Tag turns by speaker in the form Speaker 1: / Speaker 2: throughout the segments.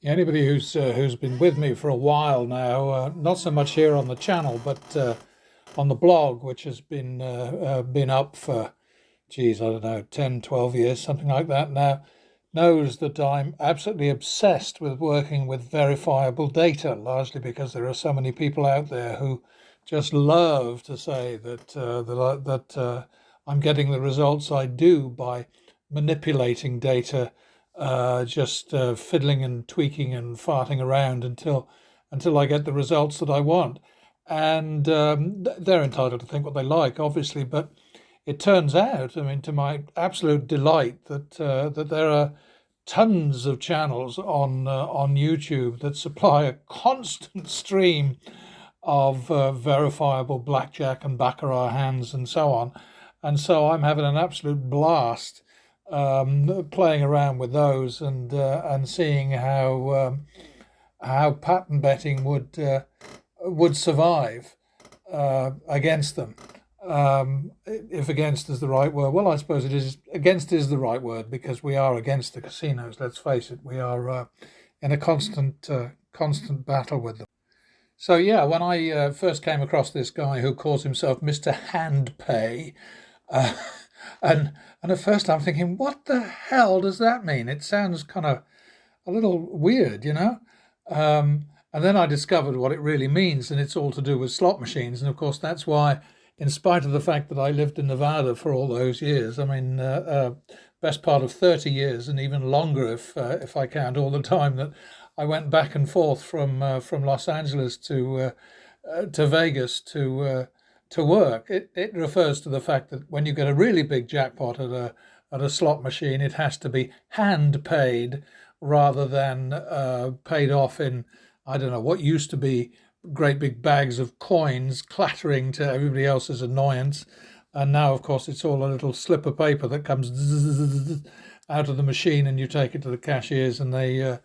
Speaker 1: Anybody who's been with me for a while now, not so much here on the channel, but on the blog, which has been up for, geez, I don't know, 10, 12 years, something like that now, knows that I'm absolutely obsessed with working with verifiable data, largely because there are so many people out there who just love to say that I'm getting the results I do by manipulating data, just fiddling and tweaking and farting around until I get the results that I want. And they're entitled to think what they like, obviously, but it turns out, I mean, to my absolute delight, that there are tons of channels on YouTube that supply a constant stream of verifiable blackjack and baccarat hands and so on. And so I'm having an absolute blast playing around with those and seeing how pattern betting would survive against them. If against is the right word, well, I suppose it is. Against is the right word because we are against the casinos. Let's face it, we are in a constant battle with them. So yeah, when I first came across this guy who calls himself Mr. Handpay, uh, and at first I'm thinking, what the hell does that mean? It sounds kind of a little weird, you know. And then I discovered what it really means, and it's all to do with slot machines. And of course, that's why, in spite of the fact that I lived in Nevada for all those years, I mean, best part of 30 years, and even longer if I count all the time that I went back and forth from Los Angeles to Vegas to work. It refers to the fact that when you get a really big jackpot at a slot machine, it has to be hand paid rather than paid off in, I don't know, what used to be great big bags of coins clattering to everybody else's annoyance. And now, of course, it's all a little slip of paper that comes out of the machine, and you take it to the cashiers, and they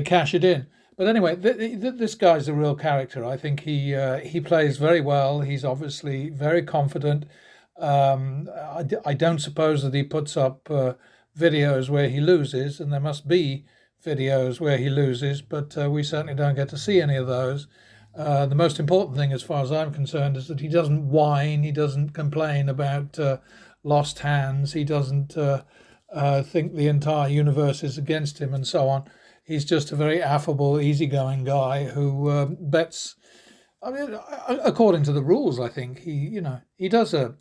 Speaker 1: cash it in. But anyway, this guy's a real character. I think he plays very well. He's obviously very confident. I don't suppose that he puts up videos where he loses, and there must be videos where he loses, but we certainly don't get to see any of those. The most important thing, as far as I'm concerned, is that he doesn't whine, he doesn't complain about lost hands, he doesn't think the entire universe is against him, and so on. He's just a very affable, easygoing guy who bets. I mean, according to the rules, I think he does a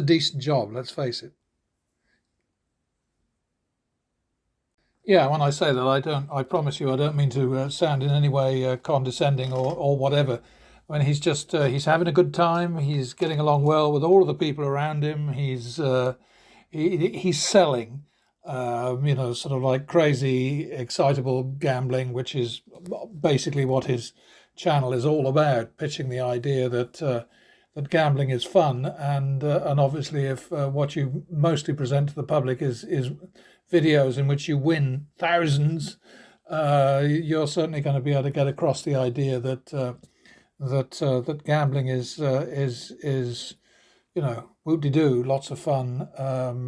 Speaker 1: decent job. Let's face it. Yeah, when I say that, I promise you, I don't mean to sound in any way condescending or whatever. I mean, he's having a good time. He's getting along well with all of the people around him. He's selling, sort of like crazy, excitable gambling, which is basically what his channel is all about, pitching the idea that gambling is fun, and obviously if what you mostly present to the public is videos in which you win thousands, you're certainly going to be able to get across the idea that gambling is whoop-de-doo, lots of fun,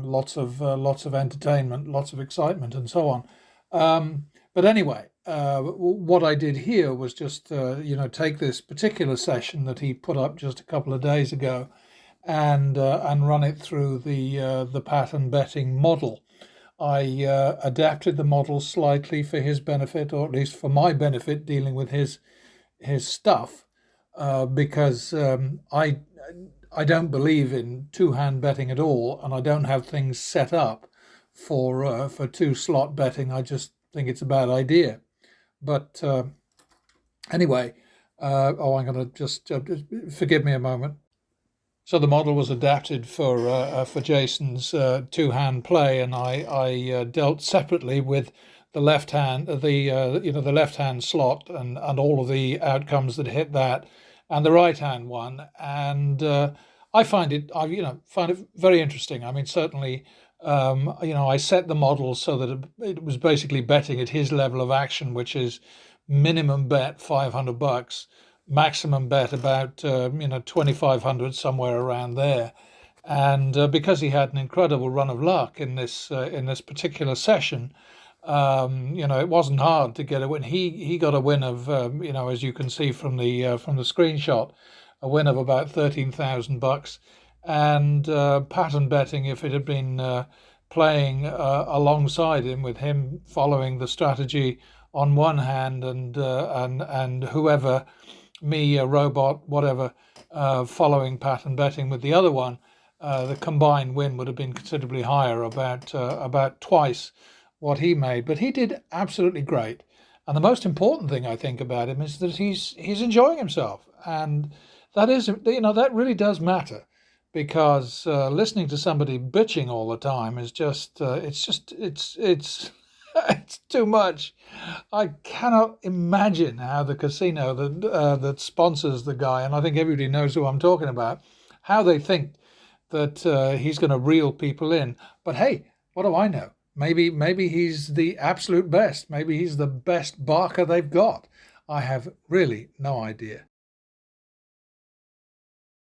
Speaker 1: lots of entertainment, lots of excitement, and so on. But anyway, what I did here was just take this particular session that he put up just a couple of days ago, and run it through the pattern betting model. I adapted the model slightly for his benefit, or at least for my benefit, dealing with his stuff, because I don't believe in two-hand betting at all, and I don't have things set up for two slot betting. I just think it's a bad idea. But anyway, I'm going to just forgive me a moment. So the model was adapted for Jason's two-hand play, and I dealt separately with the left hand, the left hand slot, and all of the outcomes that hit that, and the right hand one, and I find it very interesting. I mean, certainly, I set the model so that it was basically betting at his level of action, which is minimum bet $500, maximum bet about 2,500, somewhere around there. And because he had an incredible run of luck in this particular session, It wasn't hard to get a win. He got a win of, as you can see from the screenshot, a win of about $13,000. And pattern betting, if it had been playing alongside him, with him following the strategy on one hand, and whoever, me, a robot, whatever, following pattern betting with the other one, the combined win would have been considerably higher, about twice what he made. But he did absolutely great. And the most important thing I think about him is that he's enjoying himself, and that really does matter, because listening to somebody bitching all the time is just it's it's too much. I cannot imagine how the casino that sponsors the guy, and I think everybody knows who I'm talking about, how they think that he's going to reel people in. But hey, what do I know? Maybe he's the absolute best. Maybe he's the best barker they've got. I have really no idea.